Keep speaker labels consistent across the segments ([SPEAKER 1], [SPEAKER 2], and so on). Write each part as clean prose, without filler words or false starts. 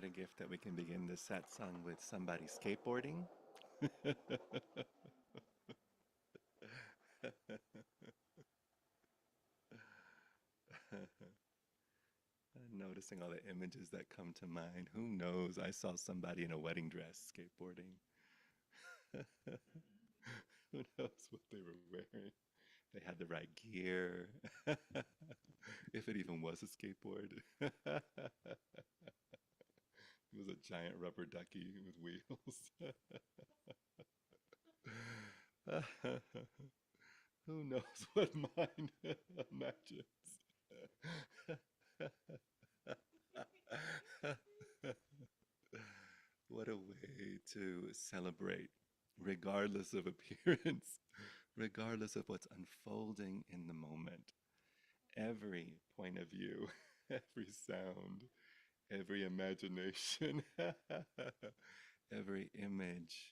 [SPEAKER 1] What a gift that we can begin this satsang with somebody skateboarding. Noticing all the images that come to mind. Who knows? I saw somebody in a wedding dress skateboarding. Who knows what they were wearing? They had the right gear. If it even was a skateboard. It was a giant rubber ducky with wheels. Who knows what mind imagines? What a way to celebrate, regardless of appearance, regardless of what's unfolding in the moment. Every point of view, every sound, every imagination, every image,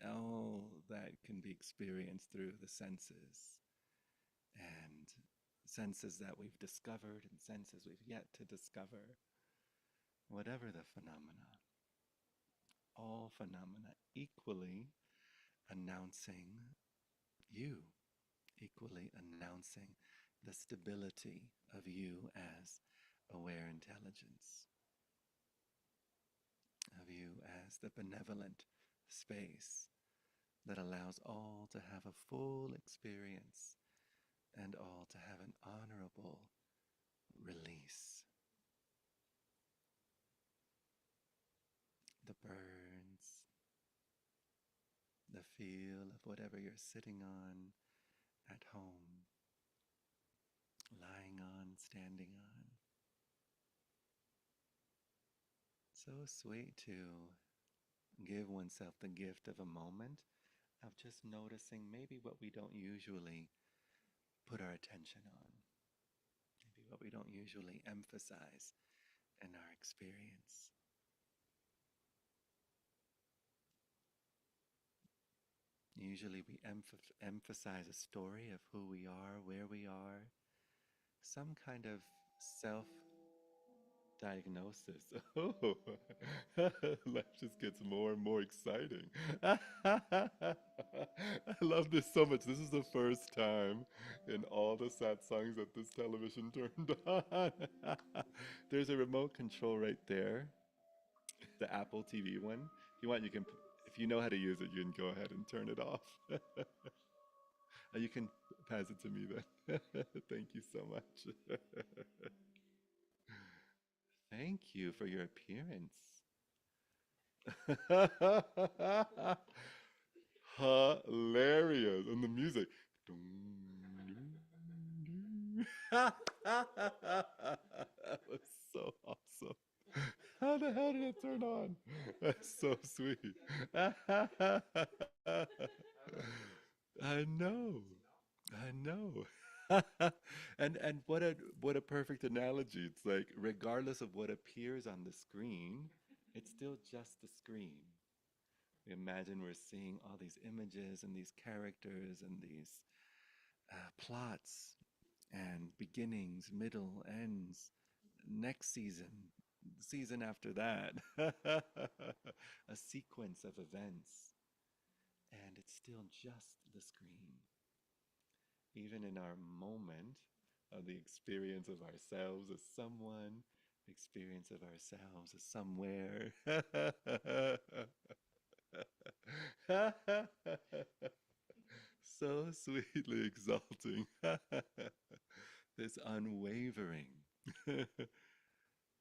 [SPEAKER 1] all that can be experienced through the senses, and senses that we've discovered and senses we've yet to discover. Whatever the phenomena, all phenomena equally announcing you, equally announcing the stability of you as aware intelligence, of you as the benevolent space that allows all to have a full experience and all to have an honorable release. The birds, the feel of whatever you're sitting on at home, lying on, standing on. So sweet to give oneself the gift of a moment of just noticing maybe what we don't usually put our attention on, maybe what we don't usually emphasize in our experience. Usually we emphasize a story of who we are, where we are, some kind of self diagnosis. Oh, life just gets more and more exciting. I love this so much. This is the first time in all the satsangs that this television turned on. There's a remote control right there, the Apple TV one. If you want, you can, if you know how to use it, you can go ahead and turn it off. You can pass it to me then. Thank you so much. Thank you for your appearance. Hilarious. And the music. That was so awesome. How the hell did it turn on? That's so sweet. I know. I know. And what a perfect analogy. It's like regardless of what appears on the screen, it's still just the screen. We imagine we're seeing all these images and these characters and these plots and beginnings, middle, ends, next season, the season after that, a sequence of events, and it's still just the screen. Even in our moment of the experience of ourselves as someone, experience of ourselves as somewhere. So sweetly exalting. This unwavering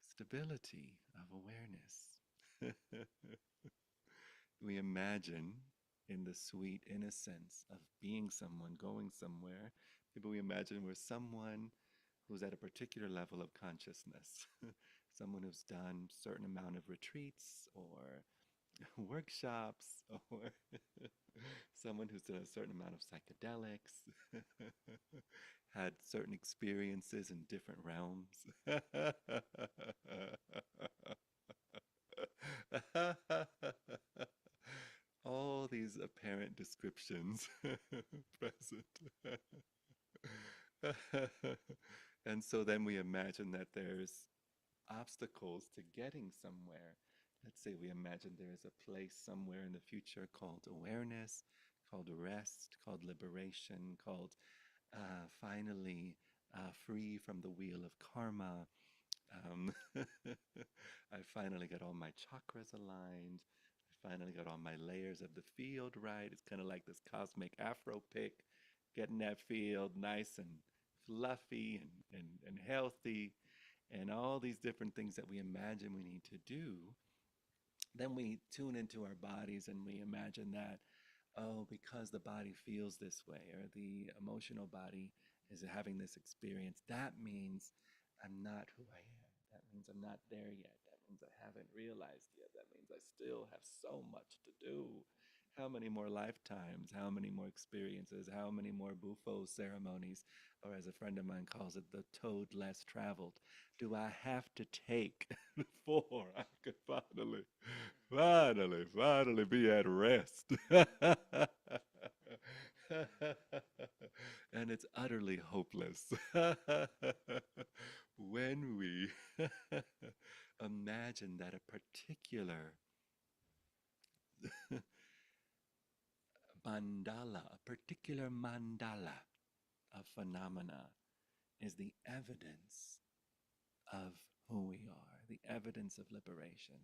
[SPEAKER 1] stability of awareness. We imagine in the sweet innocence of being someone, going somewhere, maybe we imagine we're someone who's at a particular level of consciousness, someone who's done a certain amount of retreats or workshops, or someone who's done a certain amount of psychedelics, had certain experiences in different realms. All these apparent descriptions present. And so then we imagine that there's obstacles to getting somewhere. Let's say we imagine there is a place somewhere in the future called awareness, called rest, called liberation, called finally free from the wheel of karma. I finally got all my chakras aligned. I finally got all my layers of the field right. It's kind of like this cosmic afro pick, getting that field nice and fluffy and healthy, and all these different things that we imagine we need to do. Then we tune into our bodies and we imagine that, oh, because the body feels this way, or the emotional body is having this experience, that means I'm not who I am. That means I'm not there yet. That means I haven't realized yet. That means I still have so much to do. How many more lifetimes? How many more experiences? How many more buffo ceremonies? Or as a friend of mine calls it, the toad less traveled, do I have to take before I could finally be at rest? And it's utterly hopeless when we imagine that a particular mandala of phenomena is the evidence of who we are, the evidence of liberation.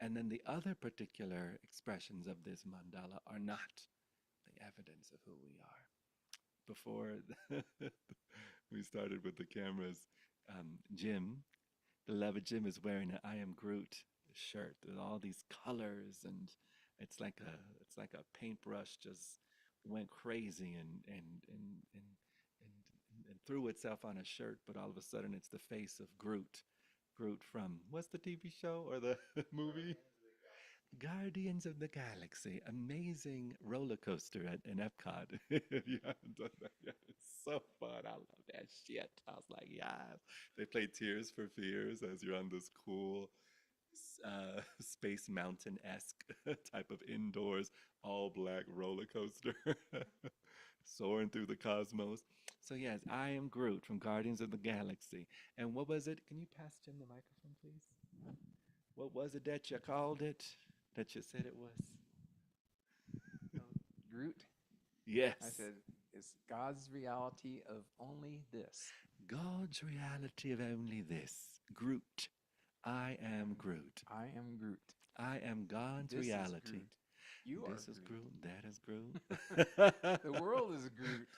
[SPEAKER 1] And then the other particular expressions of this mandala are not the evidence of who we are. Before we started with the cameras, Jim, beloved Jim, is wearing an I Am Groot shirt with all these colors, and it's like a paintbrush just went crazy and threw itself on a shirt, but all of a sudden it's the face of Groot. Groot from what's the TV show or the movie? Guardians of the Galaxy, amazing roller coaster in Epcot. If you haven't done that yet, it's so fun. I love that shit. I was like, yeah. They play Tears for Fears as you're on this cool Space Mountain esque type of indoors, all black roller coaster, soaring through the cosmos. So, yes, I am Groot from Guardians of the Galaxy. And what was it? Can you pass Jim the microphone, please? What was it that you called it? That you said it was?
[SPEAKER 2] Groot.
[SPEAKER 1] Yes.
[SPEAKER 2] I said, it's God's reality of only this.
[SPEAKER 1] God's reality of only this. Groot. I am Groot.
[SPEAKER 2] I am Groot.
[SPEAKER 1] I am God's
[SPEAKER 2] This
[SPEAKER 1] reality.
[SPEAKER 2] Is Groot. You
[SPEAKER 1] this
[SPEAKER 2] are
[SPEAKER 1] is
[SPEAKER 2] Groot.
[SPEAKER 1] Groot. That is Groot.
[SPEAKER 2] The world is Groot.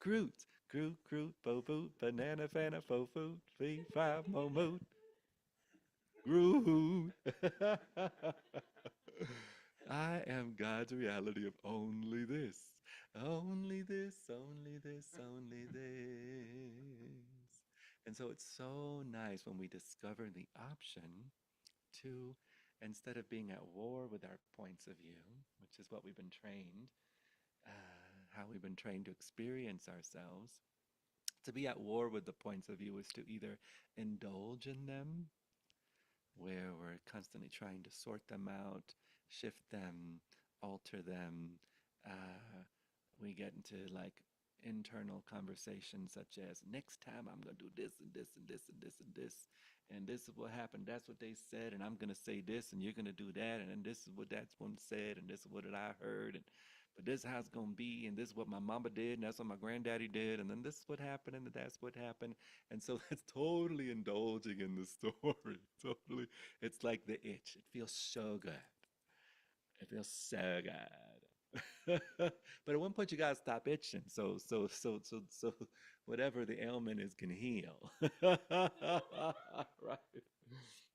[SPEAKER 1] Groot. Groot, Groot, bo boot, banana, fana, fo food, 3, 5, mo moot. Groot. I am God's reality of only this. Only this, only this, only this. And so it's so nice when we discover the option to, instead of being at war with our points of view, which is what we've been trained, how we've been trained to experience ourselves, to be at war with the points of view is to either indulge in them, where we're constantly trying to sort them out, shift them, alter them. Uh, we get into like internal conversations such as, next time I'm going to do this and this and this and this and this. And this is what happened. That's what they said. And I'm going to say this and you're going to do that. And then this is what that's one said. And this is what I heard. And but this is how it's going to be. And this is what my mama did. And that's what my granddaddy did. And then this is what happened. And that's what happened. And so that's totally indulging in the story. Totally. It's like the itch. It feels so good. It feels so good. But at one point you gotta stop itching. So whatever the ailment is can heal. Right.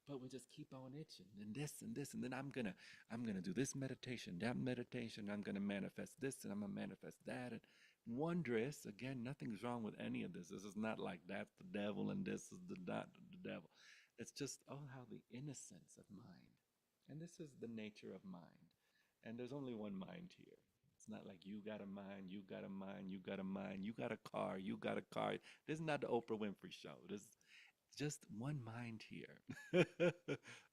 [SPEAKER 1] But we just keep on itching and this, and then I'm gonna do this meditation, that meditation, I'm gonna manifest this and I'm gonna manifest that. And wondrous, again, nothing's wrong with any of this. This is not like that's the devil and this is not the devil. It's just, oh, how the innocence of mind. And this is the nature of mind. And there's only one mind here. It's not like you got a mind, you got a mind, you got a mind, you got a car, you got a car. This is not the Oprah Winfrey show. This is just one mind here.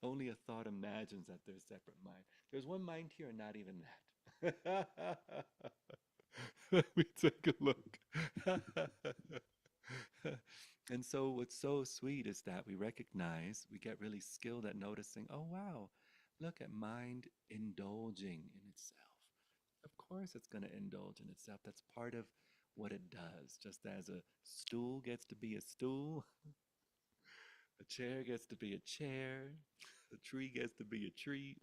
[SPEAKER 1] Only a thought imagines that there's separate mind. There's one mind here and not even that. Let me take a look. And so what's so sweet is that we recognize, we get really skilled at noticing, oh wow, look at mind indulging in itself. Of course it's going to indulge in itself. That's part of what it does. Just as a stool gets to be a stool, a chair gets to be a chair, a tree gets to be a tree,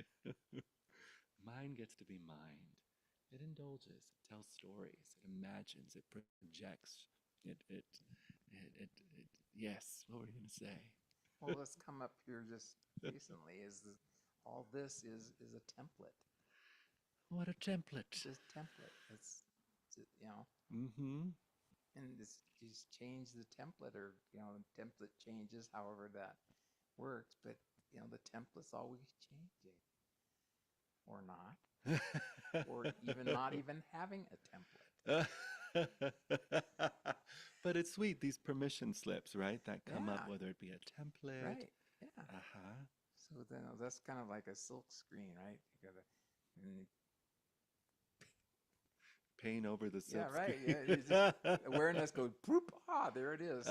[SPEAKER 1] mind gets to be mind. It indulges, it tells stories, it imagines, it projects, it yes, what were you going to say?
[SPEAKER 2] Well, what's come up here just recently is all this is a template.
[SPEAKER 1] What a template.
[SPEAKER 2] Just template. You know,
[SPEAKER 1] Mm-hmm.
[SPEAKER 2] and this just change the template, or the template changes however that works, but the template's always changing, or not, or even not even having a template.
[SPEAKER 1] But it's sweet, these permission slips, right? That come up,
[SPEAKER 2] Yeah,
[SPEAKER 1] whether it be a template.
[SPEAKER 2] right. Yeah.
[SPEAKER 1] Uh-huh.
[SPEAKER 2] So then that's kind of like a silk screen, right? You gotta, and
[SPEAKER 1] Paint over the
[SPEAKER 2] yeah,
[SPEAKER 1] silk
[SPEAKER 2] right.
[SPEAKER 1] screen.
[SPEAKER 2] Yeah, you just awareness goes, poop. Ah, there it is.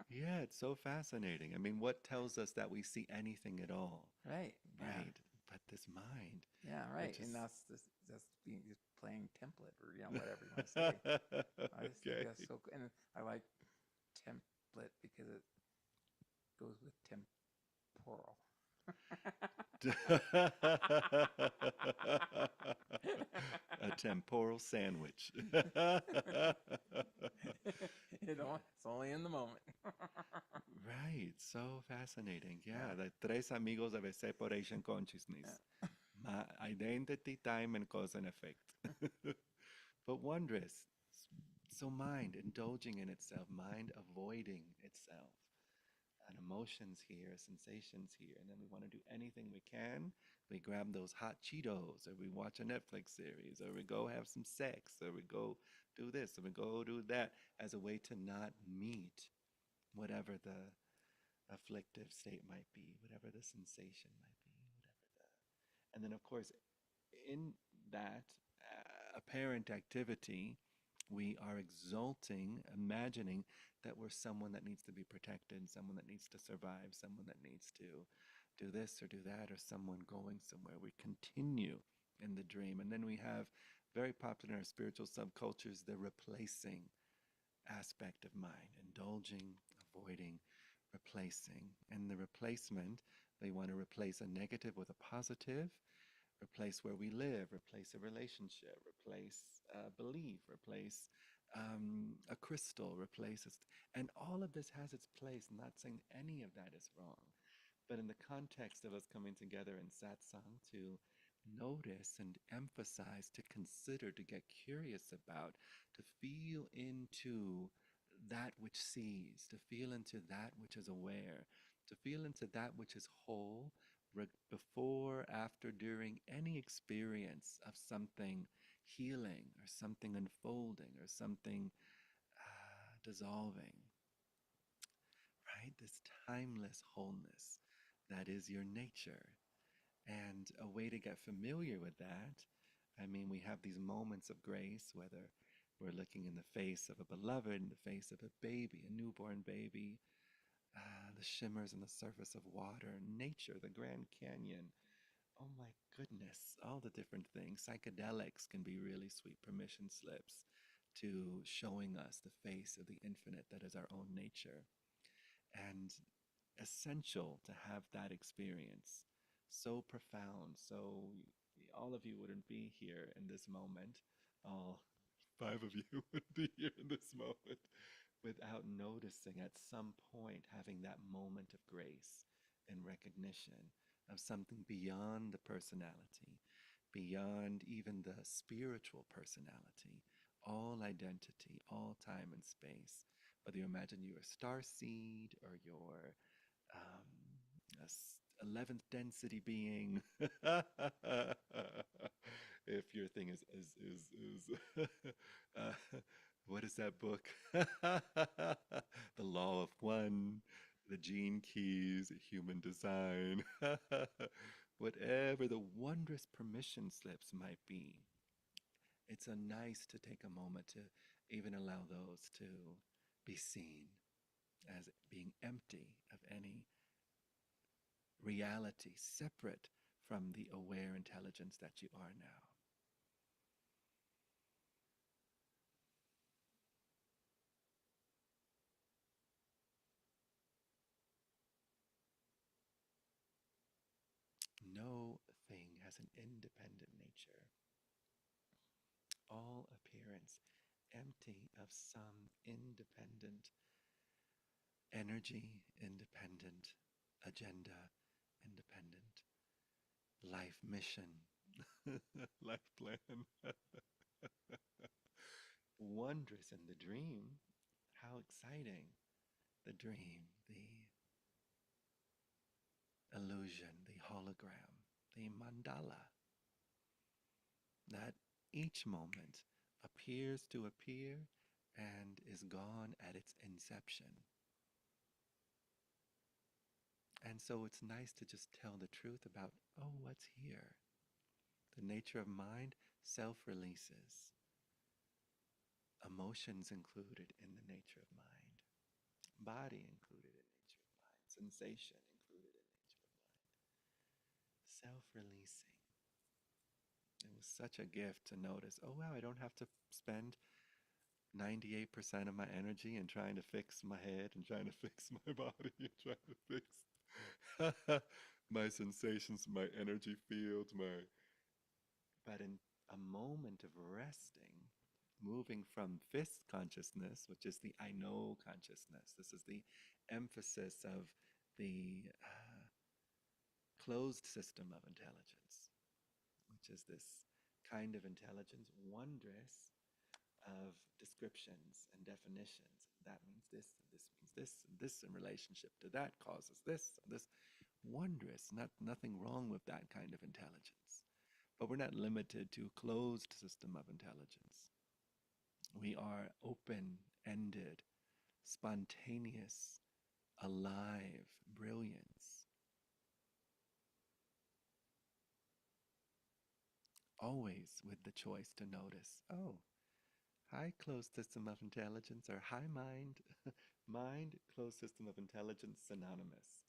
[SPEAKER 1] Yeah, it's so fascinating. I mean, what tells us that we see anything at all,
[SPEAKER 2] Right. Yeah.
[SPEAKER 1] right? But this mind,
[SPEAKER 2] Yeah.
[SPEAKER 1] it
[SPEAKER 2] Right.
[SPEAKER 1] just
[SPEAKER 2] And that's being just playing template, or whatever you want to say. I just think
[SPEAKER 1] okay.
[SPEAKER 2] that's so cool. And I like template because it goes with temporal.
[SPEAKER 1] A temporal sandwich.
[SPEAKER 2] It's only in the moment.
[SPEAKER 1] Right, so fascinating. Yeah,
[SPEAKER 2] Yeah.
[SPEAKER 1] the tres amigos of a separation consciousness.
[SPEAKER 2] Yeah.
[SPEAKER 1] Identity, time, and cause and effect. But wondrous. So mind indulging in itself, mind avoiding itself. And emotions here, sensations here. And then we want to do anything we can. We grab those hot Cheetos, or we watch a Netflix series, or we go have some sex, or we go do this, or we go do that as a way to not meet whatever the afflictive state might be, whatever the sensation might be, whatever the. And then, of course, in that apparent activity, we are exulting, imagining that we're someone that needs to be protected, someone that needs to survive, someone that needs to do this or do that, or someone going somewhere. We continue in the dream. And then we have very popular in our spiritual subcultures the replacing aspect of mind, indulging, avoiding, replacing. And the replacement, they want to replace a negative with a positive, replace where we live, replace a relationship, replace a belief, replace a crystal, replace it. And all of this has its place. I'm not saying any of that is wrong. But in the context of us coming together in satsang to notice and emphasize, to consider, to get curious about, to feel into that which sees, to feel into that which is aware, to feel into that which is whole, before, after, during any experience of something healing or something unfolding or something dissolving, right? This timeless wholeness that is your nature. And a way to get familiar with that, I mean, we have these moments of grace, whether we're looking in the face of a beloved, in the face of a baby, a newborn baby, the shimmers on the surface of water, nature, the Grand Canyon. Oh my goodness, all the different things. Psychedelics can be really sweet permission slips to showing us the face of the infinite that is our own nature. And essential to have that experience. So profound. So all of you wouldn't be here in this moment. All five of you would be here in this moment without noticing at some point having that moment of grace and recognition of something beyond the personality, beyond even the spiritual personality, all identity, all time and space. Whether you imagine you're a star seed or you're a 11th density being. If your thing is what is that book? The Law of One, the Gene Keys, Human Design, whatever the wondrous permission slips might be. It's a nice to take a moment to Even allow those to be seen as being empty of any reality separate from the aware intelligence that you are now. No thing has an independent nature. All appearance empty of some independent energy, independent agenda, independent life mission, life plan. Wondrous in the dream. How exciting. The dream, the illusion, the hologram, the mandala, that each moment appears to appear and is gone at its inception. And so it's nice to just tell the truth about, oh, what's here? The nature of mind self releases, emotions included in the nature of mind, body included in nature of mind, sensation included in nature of mind, self releasing. It was such a gift to notice, oh, wow, I don't have to spend 98% of my energy in trying to fix my head and trying to fix my body and trying to fix my sensations, my energy fields, my. But in a moment of resting, moving from fifth consciousness, which is the I know consciousness, this is the emphasis of the closed system of intelligence, which is this kind of intelligence, wondrous of descriptions and definitions. That means this, and this means this, and this in relationship to that causes this, and this. Wondrous, nothing wrong with that kind of intelligence. But we're not limited to a closed system of intelligence. We are open ended, spontaneous, alive brilliance, always with the choice to notice, oh, hi, closed system of intelligence, or hi, mind. Mind, closed system of intelligence, synonymous.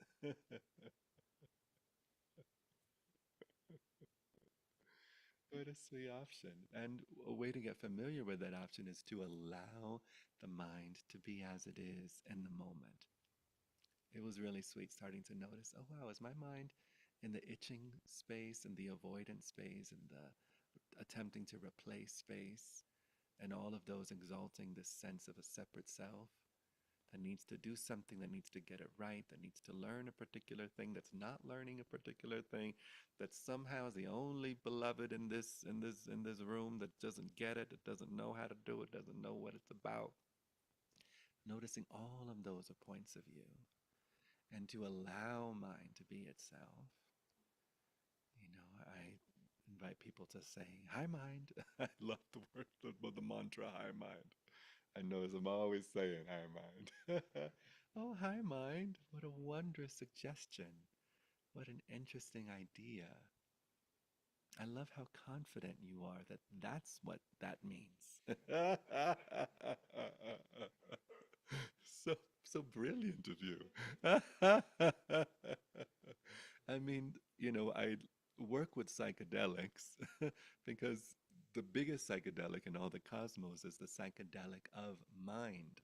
[SPEAKER 1] What a sweet option. And a way to get familiar with that option is to allow the mind to be as it is in the moment. It was really sweet starting to notice, oh wow, is my mind in the itching space and the avoidance space and the attempting to replace space and all of those exalting this sense of a separate self that needs to do something, that needs to get it right, that needs to learn a particular thing, that's not learning a particular thing, that somehow is the only beloved in this room that doesn't get it, that doesn't know how to do it, doesn't know what it's about. Noticing all of those are points of view and to allow mind to be itself. I invite people to say, hi mind. I love the word, the mantra, hi mind. I know as I'm always saying, hi mind. Oh, hi mind. What a wondrous suggestion. What an interesting idea. I love how confident you are that that's what that means. So brilliant of you. I mean, I work with psychedelics because the biggest psychedelic in all the cosmos is the psychedelic of mind.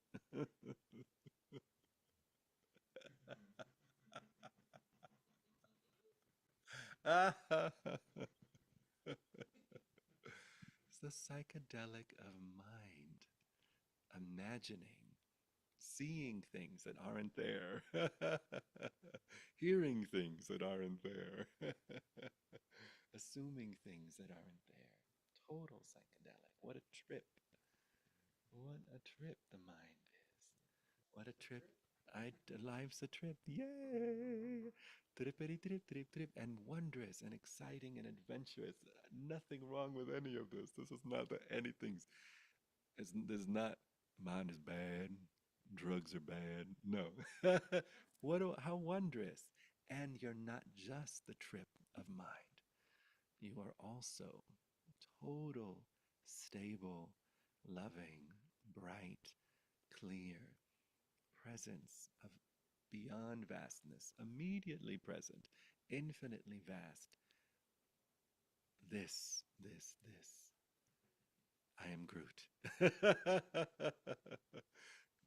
[SPEAKER 1] It's the psychedelic of mind, imagining, seeing things that aren't there, hearing things that aren't there, assuming things that aren't there. Total psychedelic. What a trip. What a trip the mind is. What a trip. Life's a trip. Yay! Trippity trip, trip, trip. And wondrous and exciting and adventurous. Nothing wrong with any of this. This is not that anything's. There's not. Mind is bad. Drugs are bad. No. How wondrous. And you're not just the trip of mind. You are also total, stable, loving, bright, clear presence of beyond vastness, immediately present, infinitely vast. This. I am Groot.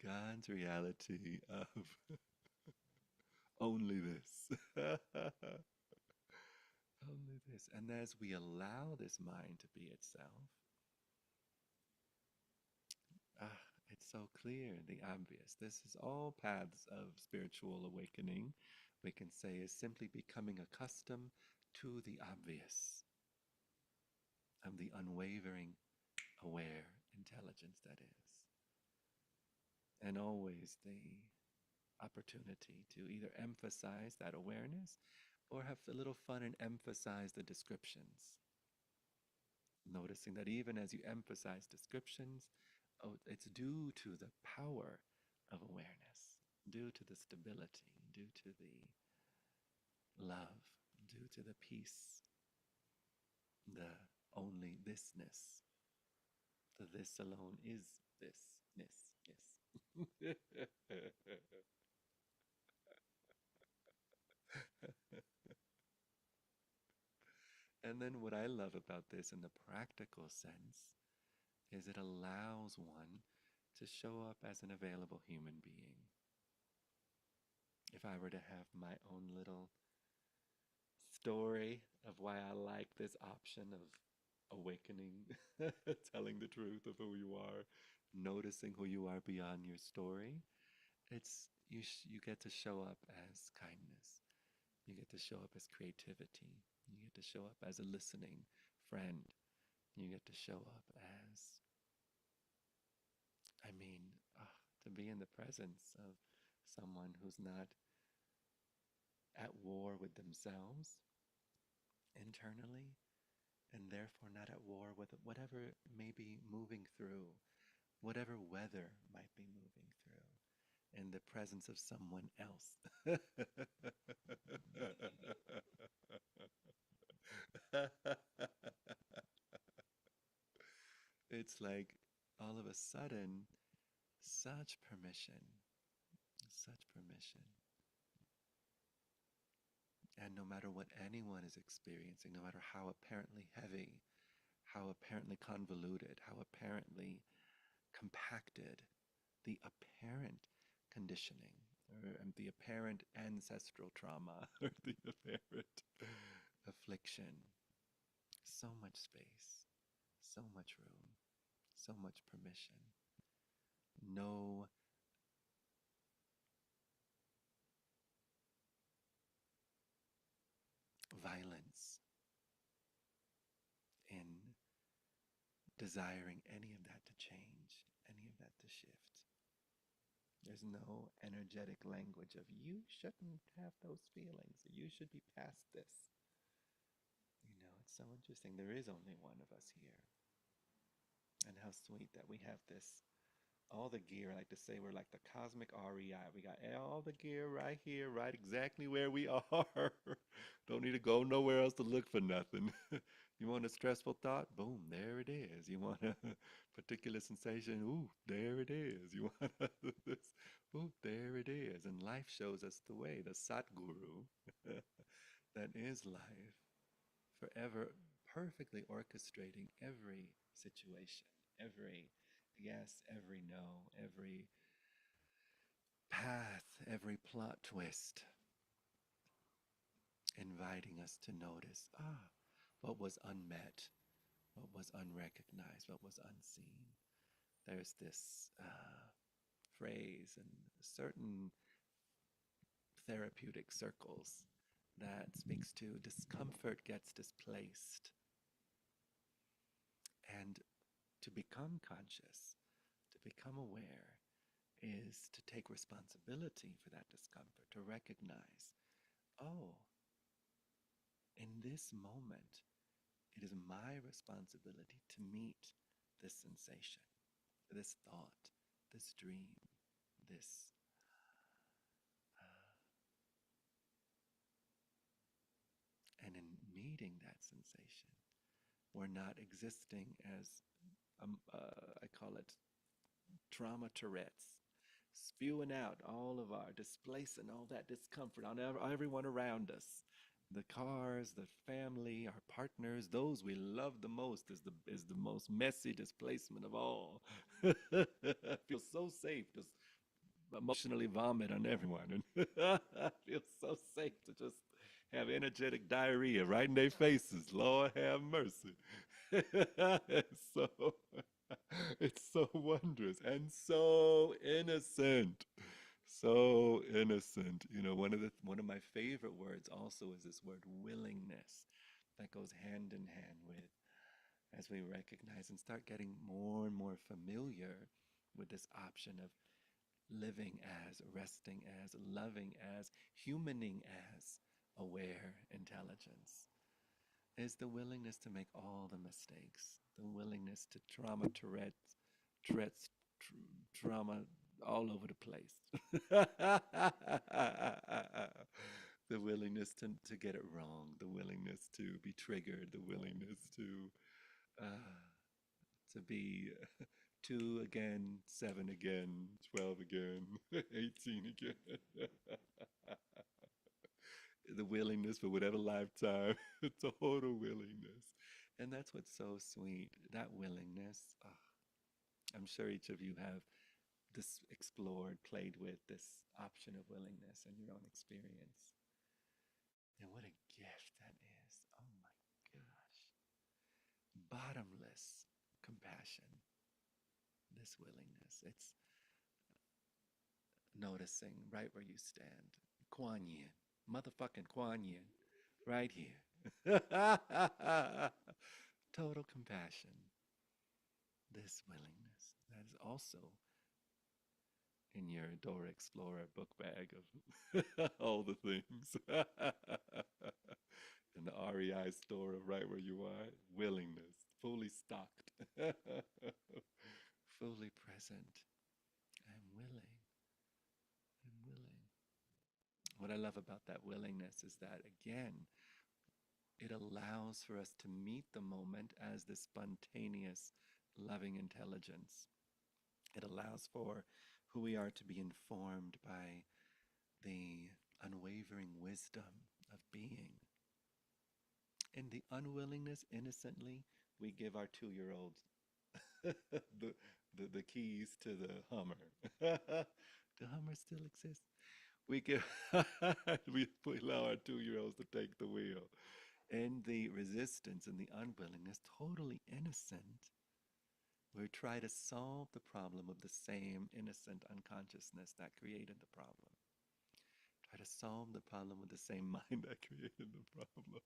[SPEAKER 1] God's reality of only this. Only this. And as we allow this mind to be itself, ah, it's so clear, the obvious. This is all paths of spiritual awakening, we can say, is simply becoming accustomed to the obvious, of the unwavering, aware intelligence that is. And always the opportunity to either emphasize that awareness or have a little fun and emphasize the descriptions. Noticing that even as you emphasize descriptions, oh, it's due to the power of awareness, due to the stability, due to the love, due to the peace, the only thisness. The this alone is thisness, yes. And then what I love about this in the practical sense is it allows one to show up as an available human being. If I were to have my own little story of why I like this option of awakening, telling the truth of who you are, noticing who you are beyond your story, it's you get to show up as kindness. You get to show up as creativity. You get to show up as a listening friend. You get to show up as, I mean, to be in the presence of someone who's not at war with themselves internally, and therefore not at war with whatever may be moving through, whatever weather might be moving through, in the presence of someone else. It's like all of a sudden, such permission, such permission. And no matter what anyone is experiencing, no matter how apparently heavy, how apparently convoluted, how apparently compacted the apparent conditioning, or the apparent ancestral trauma, or the apparent affliction, so much space, so much room, so much permission. No violence in desiring any of that to change, any of that to shift. There's no energetic language of you shouldn't have those feelings, or you should be past this. It's so interesting. There is only one of us here. And how sweet that we have this, all the gear. I like to say we're like the cosmic REI. We got all the gear right here, right exactly where we are. Don't need to go nowhere else to look for nothing. You want a stressful thought? Boom, there it is. You want a particular sensation? Ooh, there it is. You want this? Ooh, there it is. And life shows us the way, the Satguru that is life, forever perfectly orchestrating every situation, every yes, every no, every path, every plot twist, inviting us to notice, what was unmet, what was unrecognized, what was unseen. There's this phrase in certain therapeutic circles that speaks to discomfort gets displaced. And to become conscious, to become aware, is to take responsibility for that discomfort, to recognize, oh, in this moment, it is my responsibility to meet this sensation, this thought, this dream, this. And in meeting that sensation, we're not existing as, I call it trauma Tourette's, spewing out all of our, displacing all that discomfort on everyone around us. The cars, the family, our partners, those we love the most is the most messy displacement of all. I feel so safe just emotionally vomit on everyone. And I feel so safe to just have energetic diarrhea right in their faces. Lord have mercy. So it's so wondrous and so innocent. So innocent. One of my favorite words also is this word willingness that goes hand in hand with as we recognize and start getting more and more familiar with this option of living as, resting as, loving as, humaning as aware intelligence is the willingness to make all the mistakes, the willingness to Tourette's, trauma all over the place. The willingness to get it wrong, the willingness to be triggered, the willingness to be two again, seven again, 12 again, 18 again. The willingness for whatever lifetime, total willingness. And that's what's so sweet. That willingness. I'm sure each of you have explored, played with this option of willingness in your own experience. And what a gift that is. Oh my gosh. Bottomless compassion, this willingness. It's noticing right where you stand. Kuan Yin, motherfucking Kuan Yin, right here. Total compassion, this willingness. That is also in your Dora Explorer book bag of all the things. In the REI store of right where you are, willingness, fully stocked, fully present. I'm willing. I'm willing. What I love about that willingness is that, again, it allows for us to meet the moment as this spontaneous, loving intelligence. It allows for who we are to be informed by the unwavering wisdom of being. In the unwillingness, innocently, we give our 2-year-old the keys to the Hummer. The Hummer still exists. We give we allow our 2-year-olds to take the wheel. And the resistance and the unwillingness, totally innocent, we try to solve the problem of the same innocent unconsciousness that created the problem. Try to solve the problem with the same mind that created the problem.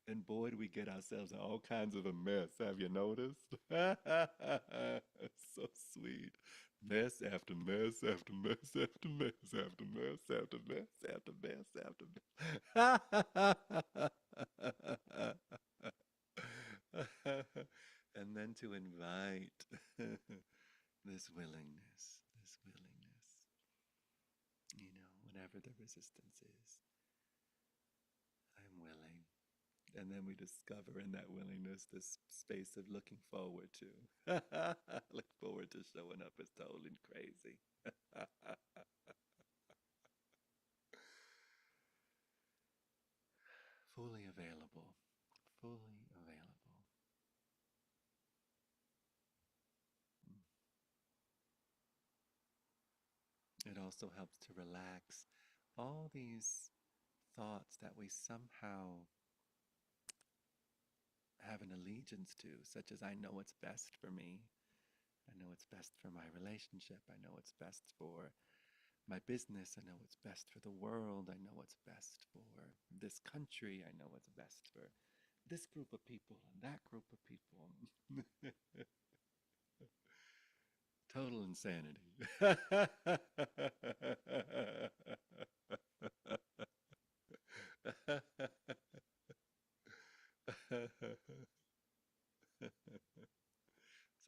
[SPEAKER 1] And boy, do we get ourselves in all kinds of a mess. Have you noticed? It's so sweet. Mess after mess after mess after mess after mess after mess after mess after mess. And then to invite this willingness, whatever the resistance is, I'm willing. And then we discover in that willingness this space of looking forward to. Look forward to showing up as totally crazy. Fully available. Fully available. It also helps to relax all these thoughts that we somehow have an allegiance to, such as I know what's best for me. I know what's best for my relationship. I know what's best for my business. I know what's best for the world. I know what's best for this country. I know what's best for this group of people and that group of people. Total insanity.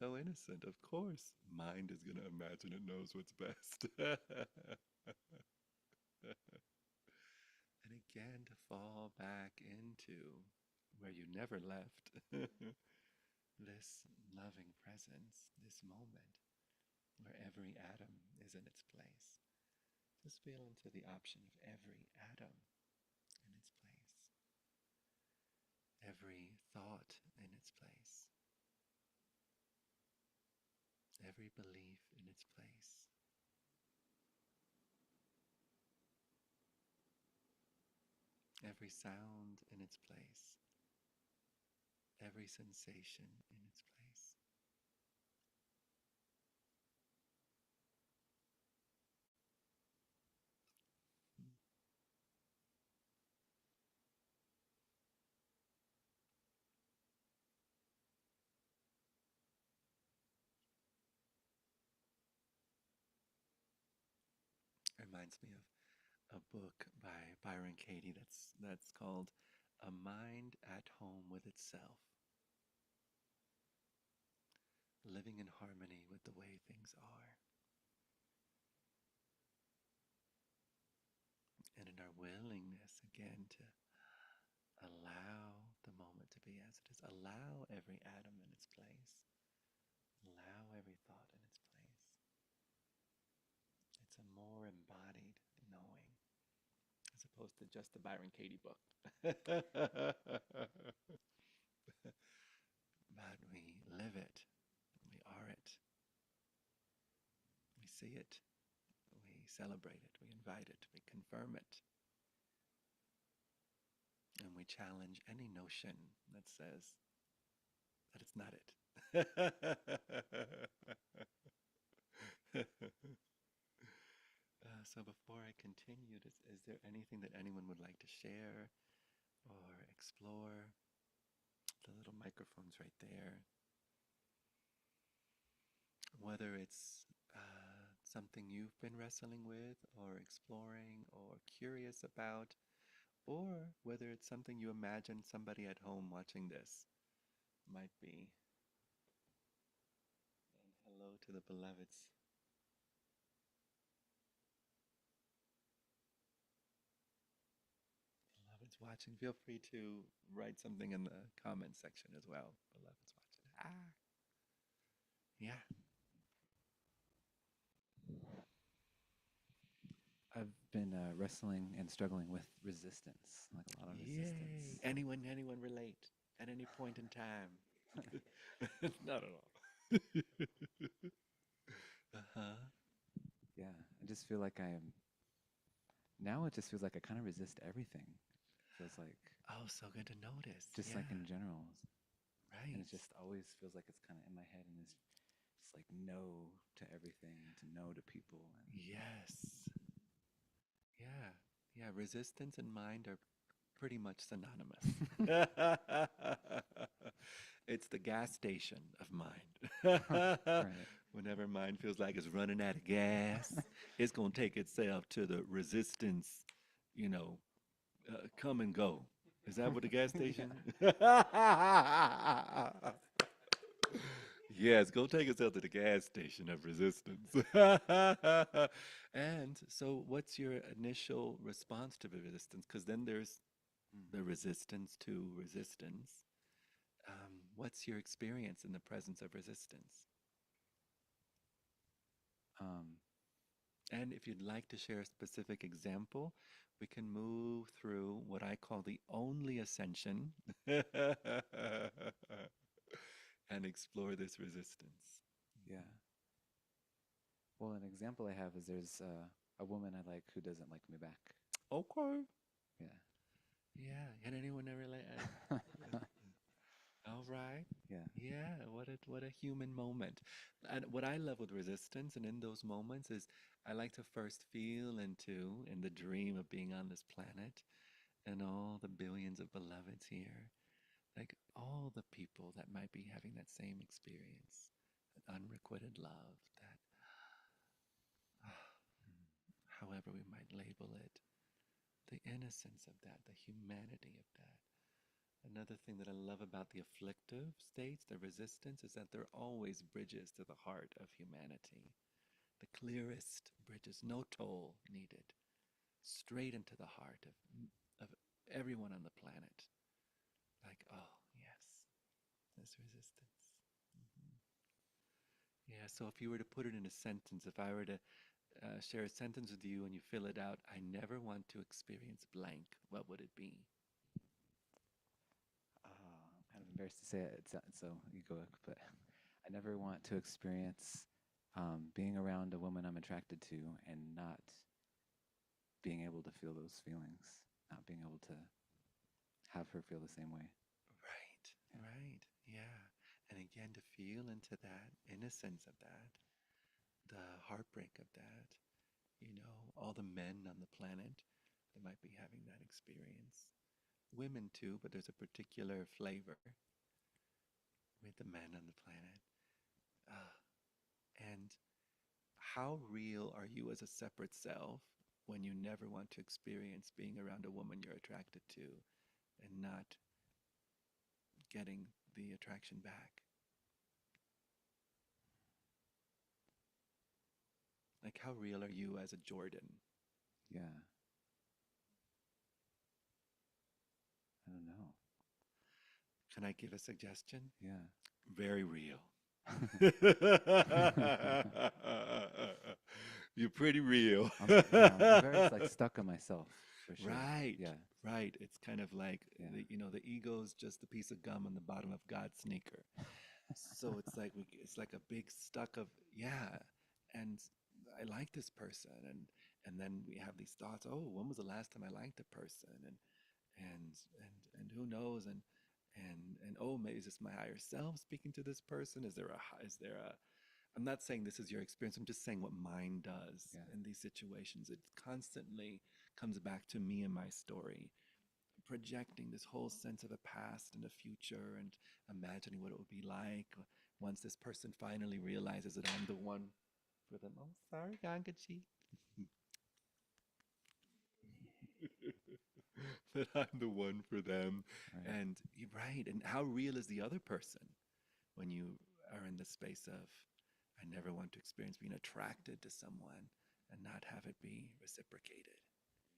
[SPEAKER 1] So innocent, of course. Mind is going to imagine it knows what's best. And again, to fall back into where you never left this loving presence, this moment. where every atom is in its place. Just feel into the option of every atom in its place, every thought in its place, every belief in its place, every sound in its place, every sensation in its place. Reminds me of a book by Byron Katie that's called A Mind at Home with Itself, living in harmony with the way things are. And in our willingness again to allow the moment to be as it is, allow every atom in its place, allow every thought in its place. It's a more embodied knowing as opposed to just the Byron Katie book. But we live it, we are it, we see it, we celebrate it, we invite it, we confirm it, and we challenge any notion that says that it's not it. So before I continue, is there anything that anyone would like to share or explore? The little microphone's right there. Whether it's something you've been wrestling with or exploring or curious about, or whether it's something you imagine somebody at home watching this might be. And hello to the beloveds. Beloveds watching, feel free to write something in the comment section as well. Beloveds watching. Ah, yeah.
[SPEAKER 3] I've been wrestling and struggling with resistance, like a lot of resistance.
[SPEAKER 1] Yay! Anyone relate at any point in time? Not at all. Uh-huh.
[SPEAKER 3] Yeah, I just feel like I am now. It just feels like I kind of resist everything. Feels like
[SPEAKER 1] Oh, so good to notice.
[SPEAKER 3] just
[SPEAKER 1] Yeah,
[SPEAKER 3] like in general, and
[SPEAKER 1] right.
[SPEAKER 3] it just always feels like it's kind of in my head, and it's just like no to everything, to no to people, and
[SPEAKER 1] Yes. Yeah. Yeah. Resistance and mind are pretty much synonymous. It's the gas station of mind.
[SPEAKER 3] right,
[SPEAKER 1] Whenever mind feels like it's running out of gas, it's going to take itself to the resistance, you know, come and go. Is that what the gas
[SPEAKER 3] yeah,
[SPEAKER 1] station? Yes, go take yourself to the gas station of resistance. And so, what's your initial response to the resistance? Because then there's
[SPEAKER 3] Mm.
[SPEAKER 1] the resistance to resistance. What's your experience in the presence of resistance?
[SPEAKER 3] um,
[SPEAKER 1] And if you'd like to share a specific example, we can move through what I call the only ascension and explore this resistance.
[SPEAKER 3] yeah. Well, an example I have is there's a woman I like who doesn't like me back.
[SPEAKER 1] Okay.
[SPEAKER 3] Yeah.
[SPEAKER 1] Yeah. Can anyone ever like? All right.
[SPEAKER 3] Yeah.
[SPEAKER 1] Yeah. What a human moment. And what I love with resistance and in those moments is I like to first feel into in the dream of being on this planet and all the billions of beloveds here, like all the people that might be having that same experience, that unrequited love, that however we might label it, the innocence of that, the humanity of that. Another thing that I love about the afflictive states, the resistance, is that they're always bridges to the heart of humanity. The clearest bridges, no toll needed, straight into the heart of everyone on the planet. Like, oh, yes, this resistance. Mhm. Yeah, so if you were to put it in a sentence, if I were to share a sentence with you and you fill it out, I never want to experience blank, what would it be?
[SPEAKER 3] I'm kind of embarrassed to say it. It's so egoic, but I never want to experience being around a woman I'm attracted to and not being able to feel those feelings, not being able to have her feel the same way.
[SPEAKER 1] Right,
[SPEAKER 3] Yeah.
[SPEAKER 1] right, yeah. And again, to feel into that innocence of that, the heartbreak of that, all the men on the planet that might be having that experience. Women too, but there's a particular flavor with the men on the planet. Uh, and how real are you as a separate self when you never want to experience being around a woman you're attracted to and not getting the attraction back? Like, how real are you as a Jordan?
[SPEAKER 3] Yeah. I don't know.
[SPEAKER 1] Can I give a suggestion?
[SPEAKER 3] Yeah.
[SPEAKER 1] Very real. You're pretty real.
[SPEAKER 3] I'm very like stuck on myself for sure.
[SPEAKER 1] Right,
[SPEAKER 3] Yeah.
[SPEAKER 1] right. It's kind of like
[SPEAKER 3] Yeah.
[SPEAKER 1] the ego's just a piece of gum on the bottom of God's sneaker. So it's like it's like a big stuck of yeah, and I like this person, and then we have these thoughts. Oh, when was the last time I liked a person? And who knows? And oh, maybe is this my higher self speaking to this person? Is there a I'm not saying this is your experience. I'm just saying what mine does
[SPEAKER 3] Yeah.
[SPEAKER 1] in these situations. It constantly comes back to me and my story, projecting this whole sense of a past and a future and imagining what it would be like once this person finally realizes that I'm the one for them. Oh, sorry, Gangachi. That I'm the one for them.
[SPEAKER 3] Right.
[SPEAKER 1] And you're right. And how real is the other person when you are in the space of, I never want to experience being attracted to someone and not have it be reciprocated.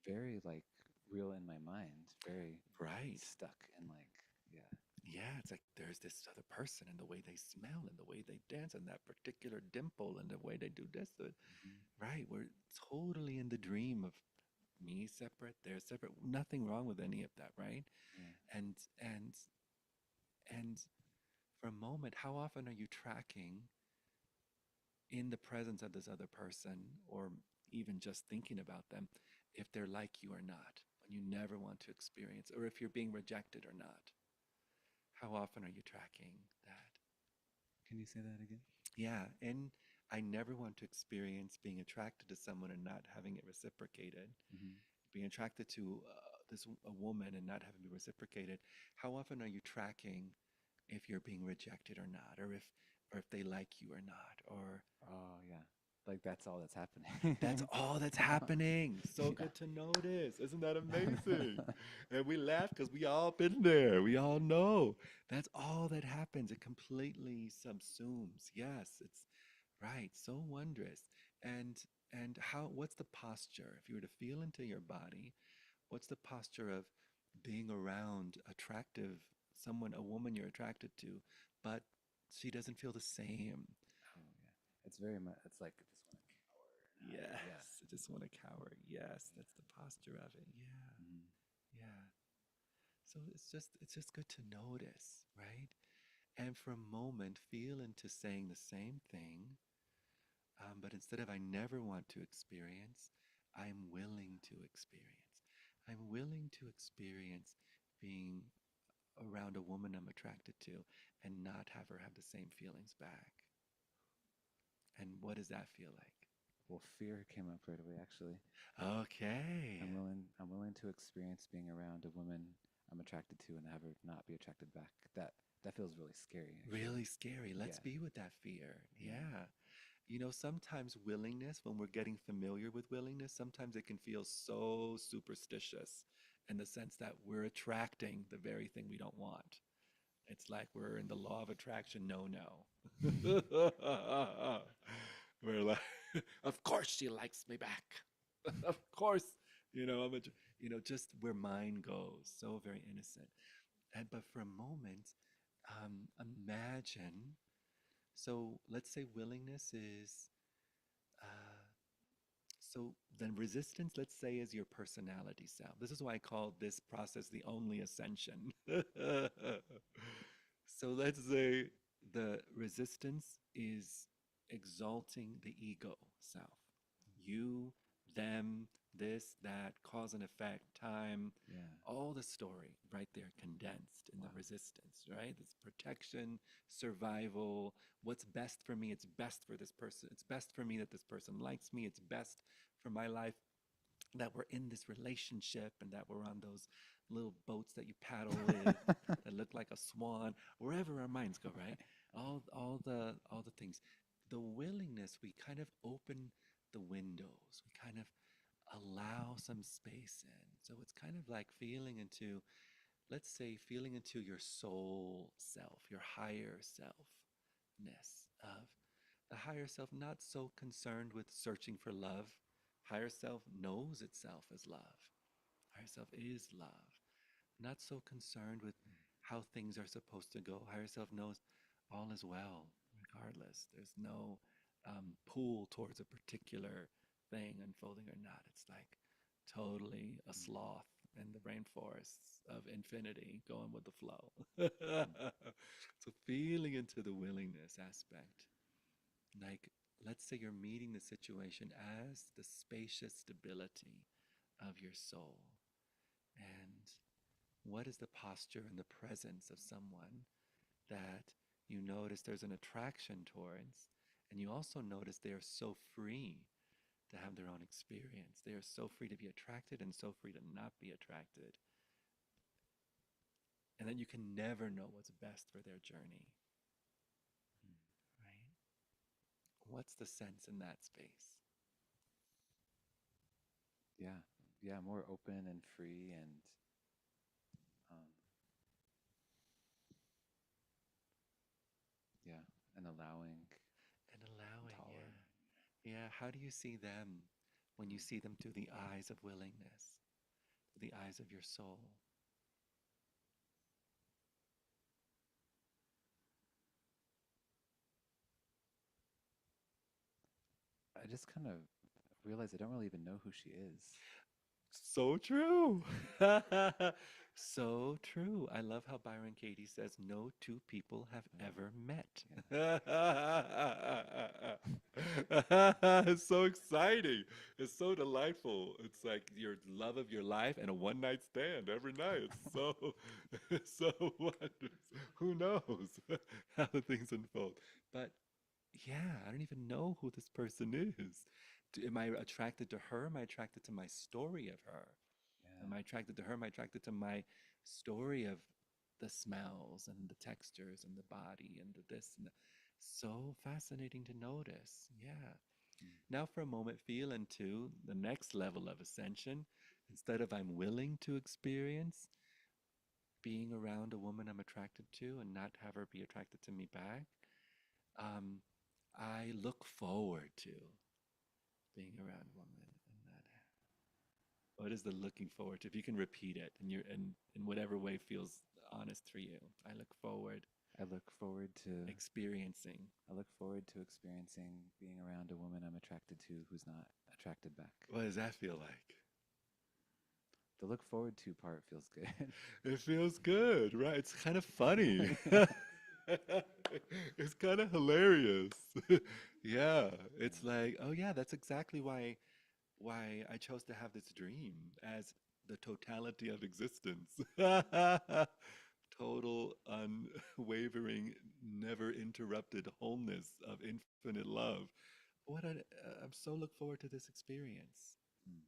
[SPEAKER 3] Very like real in my mind. Very
[SPEAKER 1] Right.
[SPEAKER 3] stuck and like yeah.
[SPEAKER 1] Yeah, it's like there's this other person and the way they smell and the way they dance and that particular dimple and the way they do this.
[SPEAKER 3] Hmm.
[SPEAKER 1] Right. We're totally in the dream of me separate, they're separate. Nothing wrong with any of that, right?
[SPEAKER 3] Yeah.
[SPEAKER 1] And and and for a moment, how often are you tracking in the presence of this other person or even just thinking about them if they're like you or not, when you never want to experience, or if you're being rejected or not? How often are you tracking that?
[SPEAKER 3] Can you say that again?
[SPEAKER 1] Yeah, and I never want to experience being attracted to someone and not having it reciprocated.
[SPEAKER 3] Hmm.
[SPEAKER 1] Being attracted to a woman and not having it reciprocated. How often are you tracking if you're being rejected or not, or if they like you or not, or
[SPEAKER 3] Oh yeah. Like that's all that's happening.
[SPEAKER 1] that's all that's happening. So
[SPEAKER 3] Yeah.
[SPEAKER 1] good to notice. Isn't that amazing? And we laugh because we all been there. We all know that's all that happens. It completely subsumes. Yes, it's right. So wondrous. And and how? What's the posture? If you were to feel into your body, what's the posture of being around attractive someone, a woman you're attracted to, but she doesn't feel the same?
[SPEAKER 3] Oh yeah. It's very much. It's like I just want to cower and hide. Yeah.
[SPEAKER 1] Yes, I just want to cower. Yes, that's the posture of it. Yeah,
[SPEAKER 3] Hmm.
[SPEAKER 1] yeah. So it's just good to notice, right? And for a moment, feel into saying the same thing, but instead of I never want to experience, I'm willing to experience. I'm willing to experience being around a woman I'm attracted to and not have her have the same feelings back. And what does that feel like?
[SPEAKER 3] Well, fear came up right away. Actually,
[SPEAKER 1] Okay.
[SPEAKER 3] I'm willing to experience being around a woman I'm attracted to and have her not be attracted back. That feels really scary. Actually.
[SPEAKER 1] Really scary. Let's
[SPEAKER 3] Yeah.
[SPEAKER 1] be with that fear.
[SPEAKER 3] Yeah.
[SPEAKER 1] Yeah. Sometimes willingness, when we're getting familiar with willingness, sometimes it can feel so superstitious in the sense that we're attracting the very thing we don't want. It's like we're in the law of attraction, no, no. We're like, of course she likes me back. Of course, just where mind goes, so very innocent. But for a moment, imagine So let's say willingness is, uh, so then resistance, let's say, is your personality self. This is why I call this process the only ascension. So let's say the resistance is exalting the ego self. You, them, this, that, cause and effect, time,
[SPEAKER 3] Yeah.
[SPEAKER 1] all the story right there condensed in the
[SPEAKER 3] Wow.
[SPEAKER 1] resistance, right? It's protection, survival, what's best for me, it's best for this person, it's best for me that this person likes me, it's best for my life that we're in this relationship and that we're on those little boats that you paddle with that look like a swan, wherever our minds go, right? All the things. The willingness, we kind of open the windows. We kind of allow some space in. So it's kind of like feeling into, let's say, feeling into your soul self, your higher selfness of the higher self, not so concerned with searching for love. Higher self knows itself as love. Higher self is love. Not so concerned with how things are supposed to go. Higher self knows all is well, regardless. There's no pull towards a particular thing unfolding or not. It's like totally a sloth in the rainforests of infinity going with the flow. So feeling into the willingness aspect. Like, let's say you're meeting the situation as the spacious stability of your soul. And what is the posture and the presence of someone that you notice there's an attraction towards? And you also notice they are so free to have their own experience. They are so free to be attracted and so free to not be attracted. And then you can never know what's best for their journey, right? What's the sense in that space?
[SPEAKER 3] Yeah. Yeah. More open and free and um, yeah, and allowing
[SPEAKER 1] And
[SPEAKER 3] and
[SPEAKER 1] allowing,
[SPEAKER 3] tolerant.
[SPEAKER 1] yeah. Yeah, how do you see them when you see them through the eyes of willingness, through the eyes of your soul?
[SPEAKER 3] I just kind of realized I don't really even know who she is.
[SPEAKER 1] So true. So true. I love how Byron Katie says, no two people have ever met.
[SPEAKER 3] Yeah.
[SPEAKER 1] It's so exciting. It's so delightful. It's like your love of your life and a one night stand every night. It's so, it's so wondrous. Who knows how the things unfold? But yeah, I don't even know who this person is. Am I attracted to her? Am I attracted to my story of her?
[SPEAKER 3] Yeah.
[SPEAKER 1] Am I attracted to her? Am I attracted to my story of the smells and the textures and the body and the this and the... So fascinating to notice. Yeah.
[SPEAKER 3] Mm.
[SPEAKER 1] Now, for a moment, feel into the next level of ascension. Instead of I'm willing to experience being around a woman I'm attracted to and not have her be attracted to me back, um, I look forward to being around a woman and not. What is the looking forward to? If you can repeat it and you're in whatever way feels honest for you. I look forward
[SPEAKER 3] I look forward to
[SPEAKER 1] experiencing.
[SPEAKER 3] I look forward to experiencing being around a woman I'm attracted to who's not attracted back.
[SPEAKER 1] What does that feel like?
[SPEAKER 3] The look forward to part feels good.
[SPEAKER 1] It feels good, right? It's kind of funny.
[SPEAKER 3] Yeah.
[SPEAKER 1] It's kind of hilarious. Yeah,
[SPEAKER 3] Yeah.
[SPEAKER 1] it's like, oh yeah, that's exactly why I chose to have this dream as the totality of existence. Total, unwavering, never interrupted wholeness of infinite love. I'm so look forward to this experience.
[SPEAKER 3] Mm.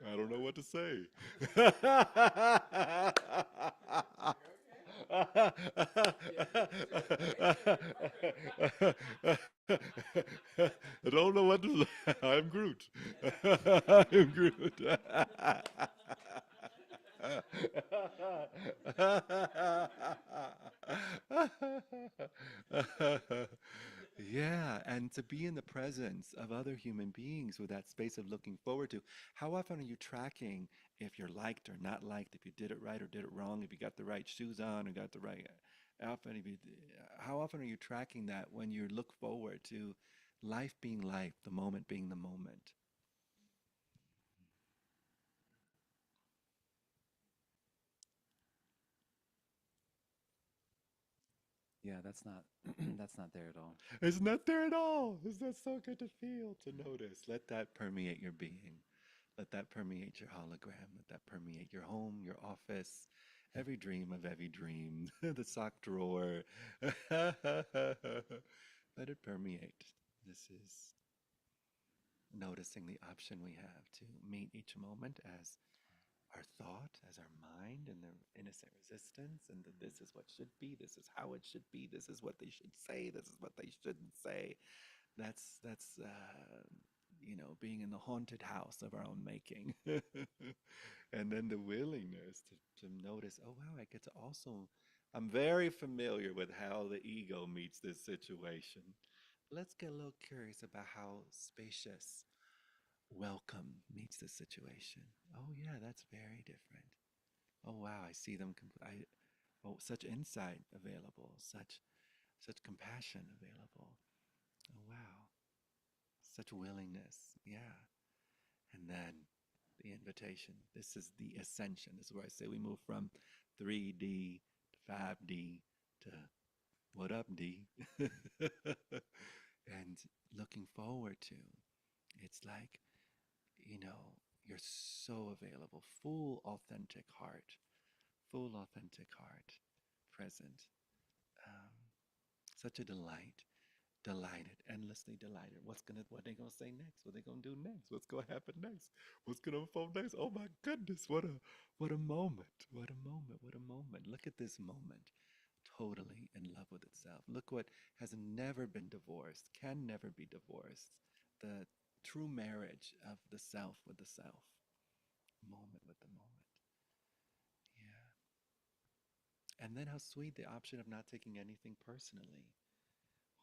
[SPEAKER 1] I don't know what to say. I don't know what to say. I'm Groot. I'm Groot. Yeah, and to be in the presence of other human beings with that space of looking forward to. How often are you tracking if you're liked or not liked, if you did it right or did it wrong, if you got the right shoes on or got the right outfit? How often are you tracking that when you look forward to life being life, the moment being the moment?
[SPEAKER 3] Yeah, that's not that's not there at all.
[SPEAKER 1] It's not there at all. It's not so good to feel, to notice. Let that permeate your being. Let that permeate your hologram. Let that permeate your home, your office, every dream of every dream, the sock drawer. Let it permeate. This is noticing the option we have to meet each moment as our thought, as our mind, and the innocent resistance, and that this is what should be, this is how it should be, this is what they should say, this is what they shouldn't say. That's being in the haunted house of our own making. And then the willingness to notice, oh wow, I get to also, I'm very familiar with how the ego meets this situation. Let's get a little curious about how spacious welcome meets the situation. Oh yeah, that's very different. Oh wow, I see them. Oh, such insight available, such compassion available. Oh wow, such willingness. Yeah, and then the invitation. This is the ascension. This is where I say we move from 3D to 5D to what up, D? And looking forward to. It's like, you know, you're so available, full authentic heart, present. Um, Such a delight, delighted, endlessly delighted. What they gonna say next? What they gonna do next? What's gonna happen next? What's gonna unfold next? Oh my goodness, what a moment. What a moment. What a moment. Look at this moment. Totally in love with itself. Look what has never been divorced, can never be divorced. The true marriage of the self with the self. Moment with the moment. Yeah. And then how sweet the option of not taking anything personally.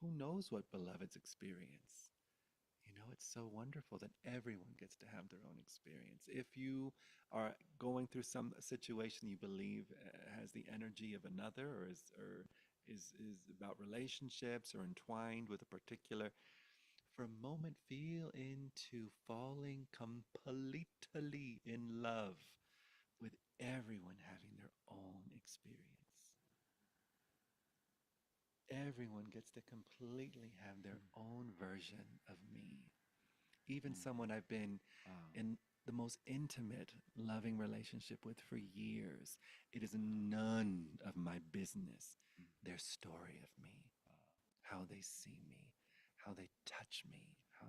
[SPEAKER 1] Who knows what beloveds experience? It's so wonderful that everyone gets to have their own experience. If you are going through some situation you believe has the energy of another, or is about relationships or entwined with a particular, for a moment feel into falling completely in love with everyone having their own experience. Everyone gets to completely have their own version of me. Even
[SPEAKER 3] Mm.
[SPEAKER 1] someone I've been
[SPEAKER 3] Wow.
[SPEAKER 1] in the most intimate, loving relationship with for years, it is none of my business.
[SPEAKER 3] Mm.
[SPEAKER 1] Their story of me, how they see me, how they touch me, how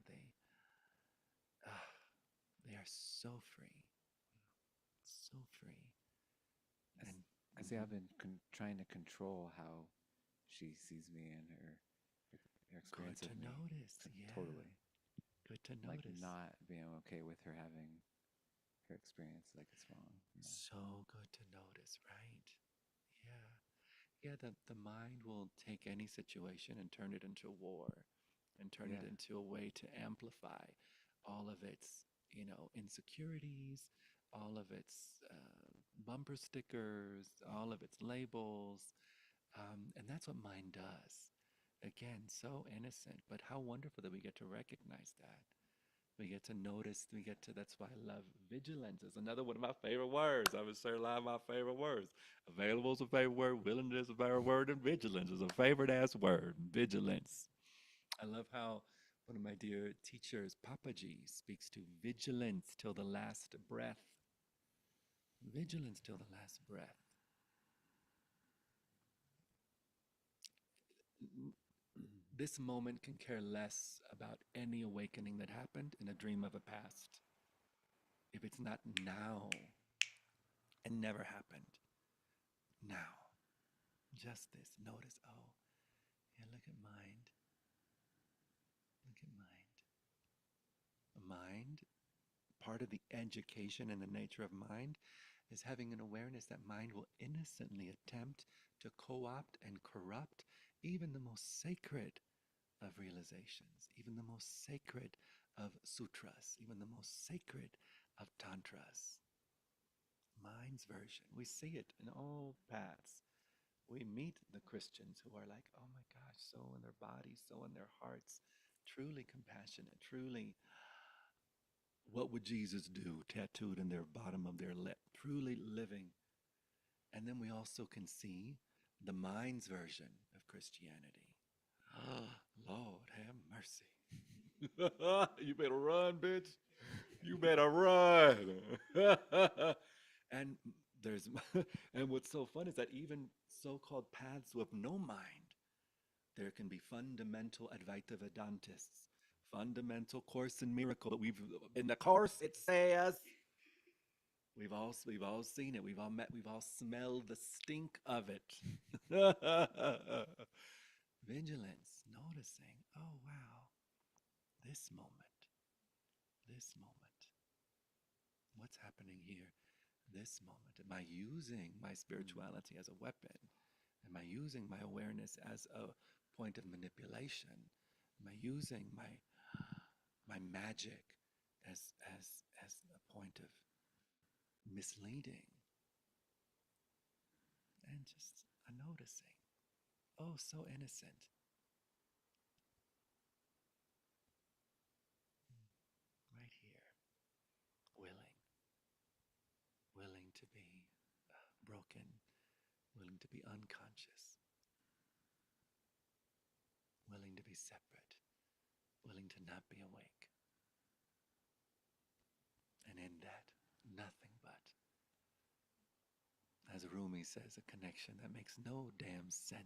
[SPEAKER 1] ah, they are so free, so free.
[SPEAKER 3] I,
[SPEAKER 1] And
[SPEAKER 3] s- I see.
[SPEAKER 1] mhm,
[SPEAKER 3] I've been trying to control how she sees me and her
[SPEAKER 1] good
[SPEAKER 3] experience
[SPEAKER 1] to
[SPEAKER 3] of me.
[SPEAKER 1] notice. Yeah,
[SPEAKER 3] Totally,
[SPEAKER 1] good to
[SPEAKER 3] like
[SPEAKER 1] notice.
[SPEAKER 3] not being okay with her having her experience like it's wrong. Yeah.
[SPEAKER 1] So good to notice, right? Yeah. Yeah, the mind will take any situation and turn it into war and turn it
[SPEAKER 3] Yeah.
[SPEAKER 1] into a way to amplify all of its, insecurities, all of its bumper stickers, all of its labels. And that's what mind does. Again, so innocent, but how wonderful that we get to recognize that. We get to notice, that's why I love vigilance. It's another one of my favorite words. I would say a lot of my favorite words. Available is a favorite word, willingness is a favorite word, and vigilance is a favorite ass word. Vigilance. I love how one of my dear teachers, Papaji, speaks to vigilance till the last breath. Vigilance till the last breath. This moment can care less about any awakening that happened in a dream of a past. If it's not now, it never happened. Now, just this. Notice, oh, yeah, look at mind. Look at mind. Mind, part of the education and the nature of mind is having an awareness that mind will innocently attempt to co opt and corrupt even the most sacred of realizations, even the most sacred of sutras, even the most sacred of tantras. Mind's version. We see it in all paths. We meet the Christians who are like, oh my gosh, so in their bodies, so in their hearts, truly compassionate, truly, what would Jesus do, tattooed in their bottom of their lip, truly living. And then we also can see the mind's version of Christianity. Oh, Lord, have mercy. You better run, bitch. You better run. And there's and what's so fun is that even so-called paths with no mind, there can be fundamental Advaita Vedantists, fundamental Course in Miracle that we've in the course it says we've all seen it, we've all met, we've all smelled the stink of it. Vigilance, noticing, oh wow, this moment, this moment, what's happening here? This moment? Am I using my spirituality as a weapon? Am I using my awareness as a point of manipulation? Am I using my magic as a point of misleading? And just a noticing. Oh, so innocent. Right here. Willing. Willing to be broken. Willing to be unconscious. Willing to be separate. Willing to not be awake. And in that, nothing but, as Rumi says, a connection that makes no damn sense.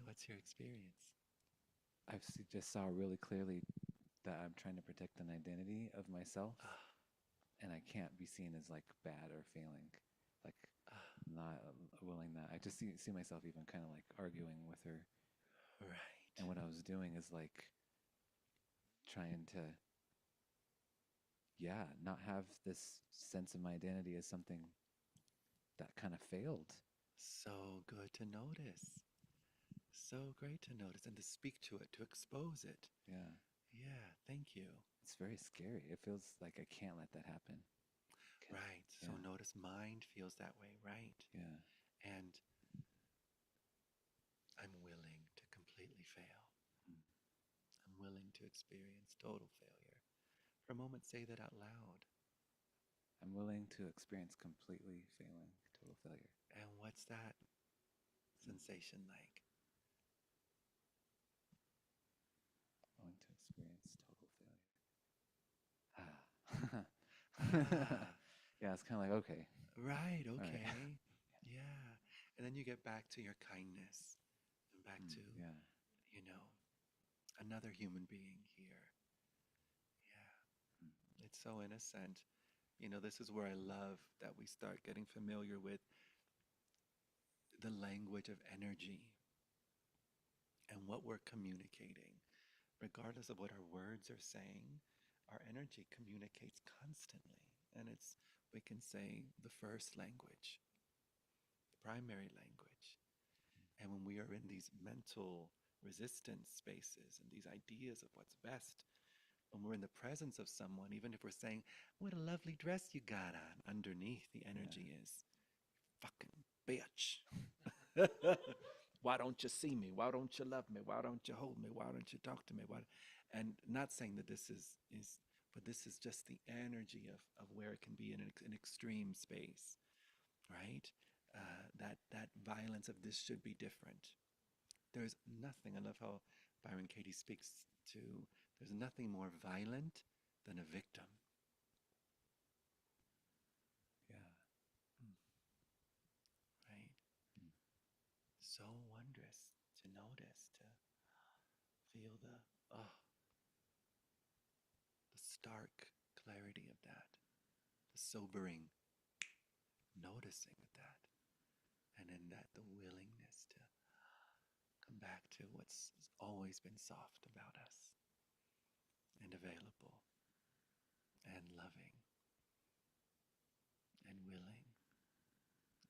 [SPEAKER 1] What's your experience?
[SPEAKER 3] Just saw really clearly that I'm trying to protect an identity of myself,
[SPEAKER 1] Ah,
[SPEAKER 3] and I can't be seen as like bad or failing, like
[SPEAKER 1] ah,
[SPEAKER 3] not willing that. I just see myself even kind of like arguing with her, and
[SPEAKER 1] right.
[SPEAKER 3] what I was doing is like trying to, yeah, not have this sense of my identity as something that kind of failed.
[SPEAKER 1] So good to notice. So great to notice and to speak to it, to expose it.
[SPEAKER 3] Yeah,
[SPEAKER 1] Yeah, thank you.
[SPEAKER 3] it's very scary. It feels like I can't let that happen.
[SPEAKER 1] Right. So
[SPEAKER 3] Yeah,
[SPEAKER 1] notice mind feels that way, right?
[SPEAKER 3] yeah.
[SPEAKER 1] And I'm willing to completely fail.
[SPEAKER 3] Mm.
[SPEAKER 1] I'm willing to experience total failure. For a moment, say that out loud.
[SPEAKER 3] I'm willing to experience completely failing, total failure.
[SPEAKER 1] And what's that
[SPEAKER 3] Mm.
[SPEAKER 1] sensation like?
[SPEAKER 3] Willing to experience total failure.
[SPEAKER 1] Ah,
[SPEAKER 3] Yeah, it's kind of like, okay,
[SPEAKER 1] right,
[SPEAKER 3] all right.
[SPEAKER 1] okay. Yeah. And then you get back to your kindness and back to,
[SPEAKER 3] Yeah.
[SPEAKER 1] you know, another human being here. Yeah.
[SPEAKER 3] Mm.
[SPEAKER 1] It's so innocent. This is where I love that we start getting familiar with the language of energy and what we're communicating. Regardless of what our words are saying, our energy communicates constantly. And we can say, the first language, the primary language. And when we are in these mental resistance spaces and these ideas of what's best, when we're in the presence of someone, even if we're saying, what a lovely dress you got on, underneath the
[SPEAKER 3] Yeah.
[SPEAKER 1] energy is, fucking bitch. Why don't you see me? Why don't you love me? Why don't you hold me? Why don't you talk to me? And not saying that this is but this is just the energy of where it can be in an extreme space, right? That violence of this should be different. There's nothing. I love how Byron Katie speaks to. There's nothing more violent than a victim,
[SPEAKER 3] Yeah.
[SPEAKER 1] right?
[SPEAKER 3] Mm.
[SPEAKER 1] So wondrous to notice, to feel the stark clarity of that, the sobering noticing of that, and in that the willingness to come back to what's always been soft about us and available and loving and willing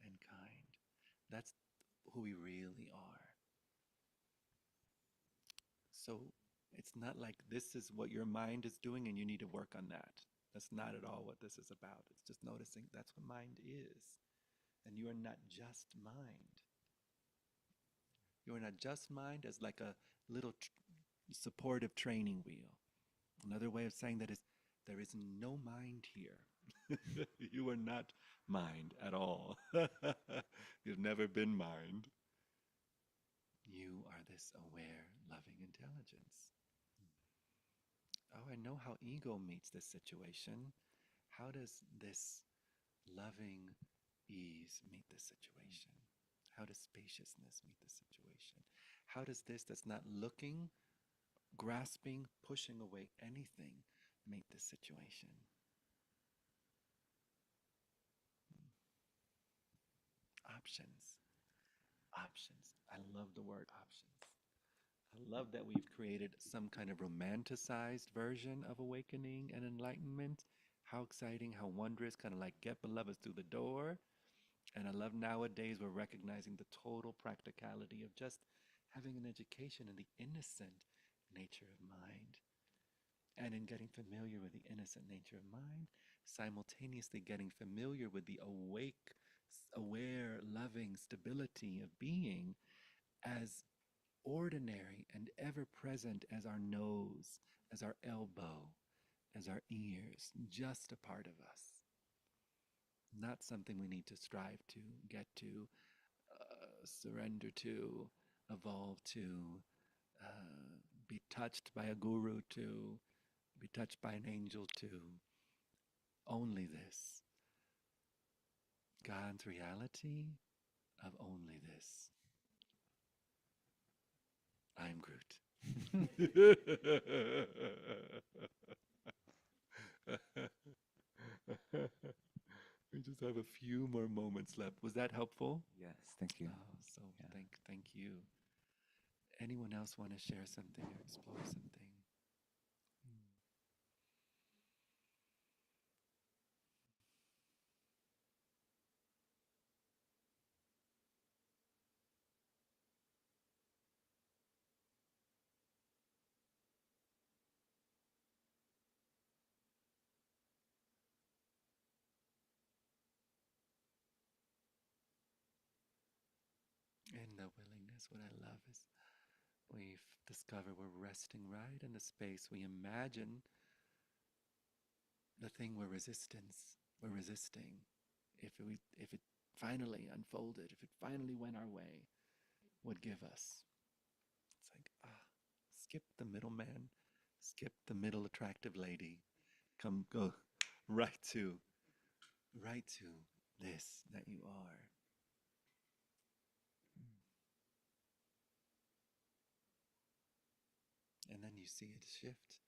[SPEAKER 1] and kind. That's who we really are. So it's not like this is what your mind is doing and you need to work on that. That's not at all what this is about. It's just noticing that's what mind is. And you are not just mind. You are not just mind as like a little supportive training wheel. Another way of saying that is there is no mind here. You are not mind at all. You've never been mind. You are this aware, loving intelligence. Oh, I know how ego meets this situation. How does this loving ease meet this situation? How does spaciousness meet this situation? How does this that's not looking, grasping, pushing away anything meet this situation? Options. Options. I love the word options. I love that we've created some kind of romanticized version of awakening and enlightenment. How exciting, how wondrous, kind of like get beloveds through the door. And I love nowadays we're recognizing the total practicality of just having an education in the innocent nature of mind. And in getting familiar with the innocent nature of mind, simultaneously getting familiar with the awake, aware, loving stability of being as ordinary and ever present as our nose, as our elbow, as our ears, just a part of us. Not something we need to strive to, get to, surrender to, evolve to, be touched by a guru to, be touched by an angel to. Only this. God's reality of only this. I'm Groot. We just have a few more moments left. Was that helpful?
[SPEAKER 3] Yes, thank you.
[SPEAKER 1] Oh, so
[SPEAKER 3] Yeah.
[SPEAKER 1] thank you. Anyone else want to share something or explore something? In the willingness, what I love is we've discovered we're resting right in the space we imagine the thing we're resisting. If it finally unfolded, if it finally went our way, would give us. It's like, skip the middleman, skip the middle attractive lady, go right to, right to this that you are. And then you see it shift.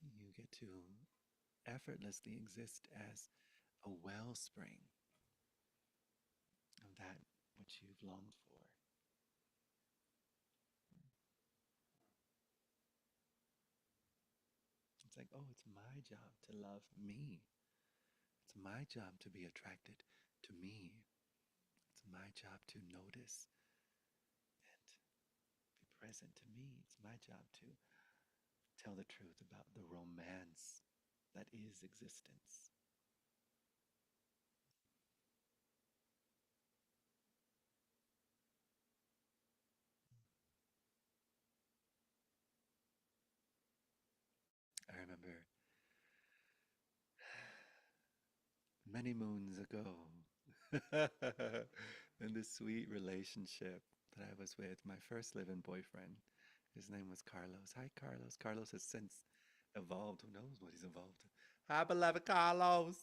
[SPEAKER 1] You get to effortlessly exist as a wellspring of that which you've longed for. It's like, oh, it's my job to love me. It's my job to be attracted to me. It's my job to notice and be present to me. It's my job to tell the truth about the romance that is existence. I remember many moons ago in this sweet relationship that I was with, my first live-in boyfriend. His name was Carlos. Hi, Carlos. Carlos has since evolved. Who knows what he's evolved to? Hi, beloved Carlos.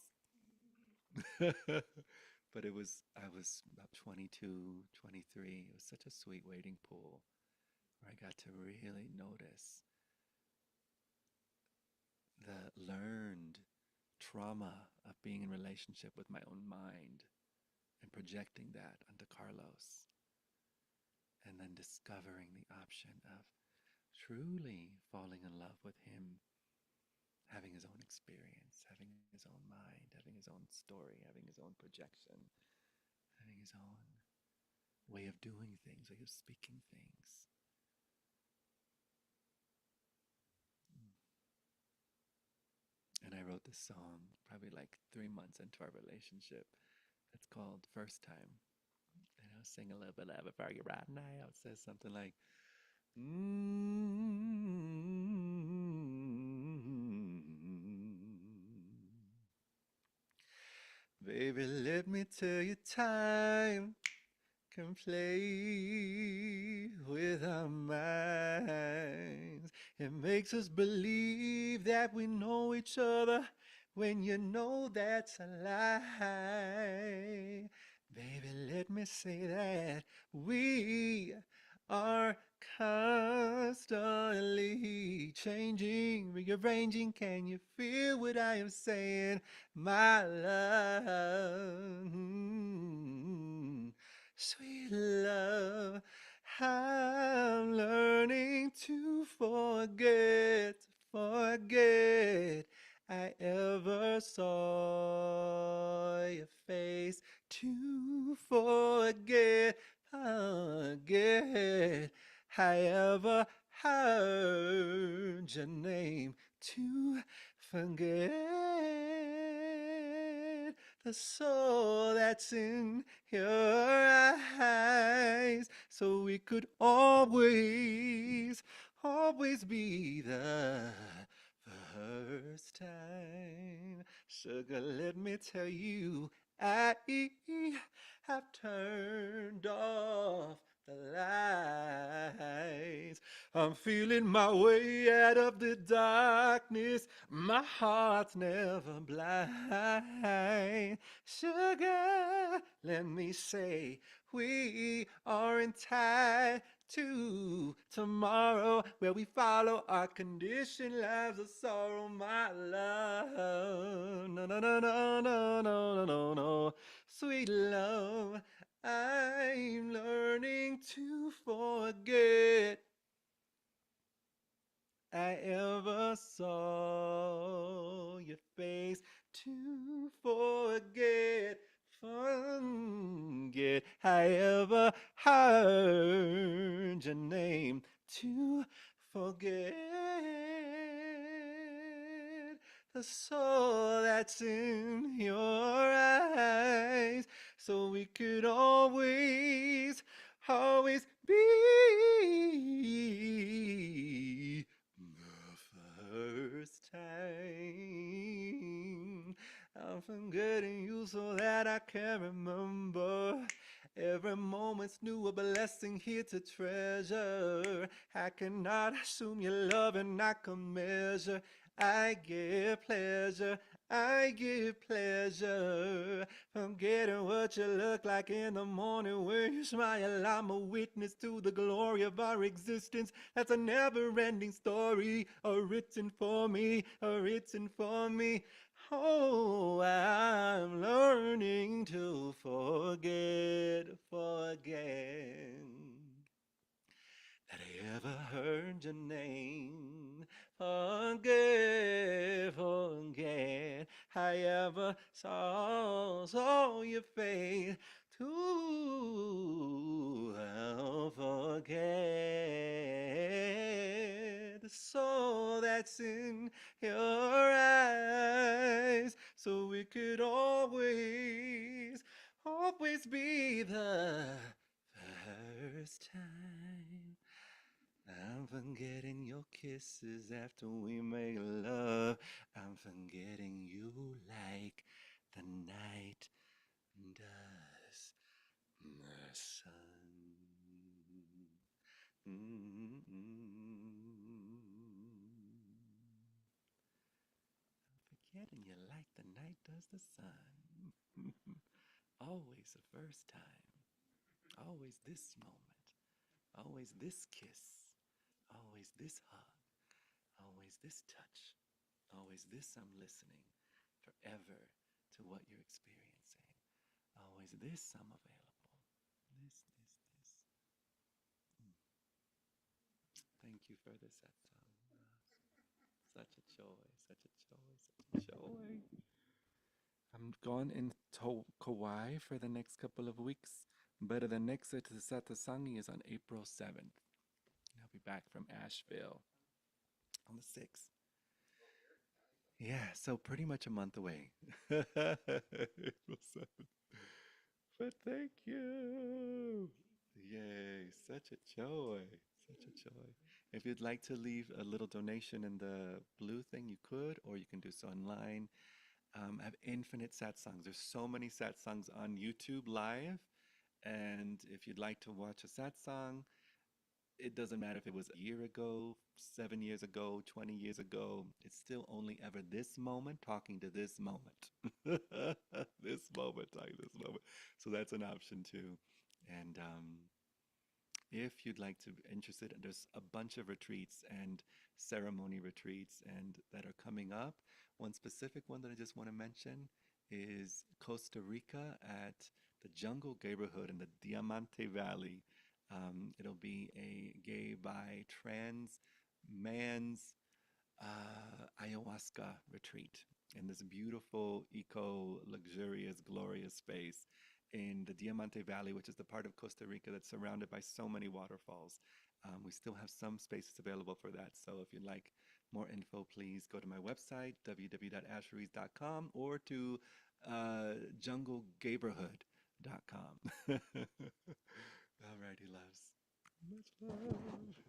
[SPEAKER 1] But I was about 22, 23. It was such a sweet waiting pool where I got to really notice the learned trauma of being in relationship with my own mind and projecting that onto Carlos. and then discovering the option of truly falling in love with him, having his own experience, having his own mind, having his own story, having his own projection, having his own way of doing things, way of speaking things. And I wrote this song probably like 3 months into our relationship. It's called First Time. And I'll sing a little bit of it for you right now. It says something like, Baby, let me tell you, time can play with our minds. It makes us believe that we know each other when you know that's a lie. Baby, let me say that we are constantly changing, rearranging. Can you feel what I am saying, my love? Sweet love, I'm learning to forget I ever saw your face, to forget I ever heard your name, to forget the soul that's in your eyes, so we could always, always be the first time. Sugar, let me tell you, I have turned off the lights. I'm feeling my way out of the darkness. My heart's never blind. Sugar, let me say, we aren't tied to tomorrow, where we follow our conditioned lives of sorrow, my love. No, no, no, no, no, no, no, no, no. Sweet love, I'm learning to forget I ever saw your face, to forget I ever heard your name, to forget the soul that's in your eyes, so we could always, always be the first time. I'm forgetting you so that I can remember. Every moment's new, a blessing here to treasure. I cannot assume your love and I can measure. I give pleasure, I give pleasure. Forgetting what you look like in the morning when you smile. I'm a witness to the glory of our existence. That's a never-ending story, written for me, written for me. Oh, I'm learning to forget that I ever heard your name. Forget I ever saw your face. To forget the soul that's in your eyes, so we could always, always be the first time. I'm forgetting your kisses after we make love. I'm forgetting you like the night does the sun. Forgetting you like the night does the sun. Always the first time. Always this moment. Always this kiss. Always this hug. Always this touch. Always this I'm listening. Forever to what you're experiencing. Always this I'm available. This. Thank you for this satsang. Such a joy, such a joy, such a joy. I'm gone in Kauai for the next couple of weeks, but the next Satasangi is on April 7th. I'll be back from Asheville on the 6th. Yeah, so pretty much a month away. April 7th. But thank you. Yay, such a joy. Such a joy. If you'd like to leave a little donation in the blue thing, you could, or you can do so online. I have infinite satsangs. There's so many satsangs on YouTube live. And if you'd like to watch a satsang, it doesn't matter if it was a year ago, 7 years ago, 20 years ago. It's still only ever this moment talking to this moment. This moment talking to this moment. So that's an option too. And if you'd like to be interested, there's a bunch of retreats and ceremony retreats and that are coming up. One specific one that I just want to mention is Costa Rica at the Jungle Neighborhood in the Diamante Valley. It'll be a gay by trans man's ayahuasca retreat in this beautiful, eco, luxurious, glorious space in the Diamante Valley, which is the part of Costa Rica that's surrounded by so many waterfalls. We still have some spaces available for that. So if you'd like more info, please go to my website, www.asheries.com, or to junglegayborhood.com. Alrighty, loves. Much love.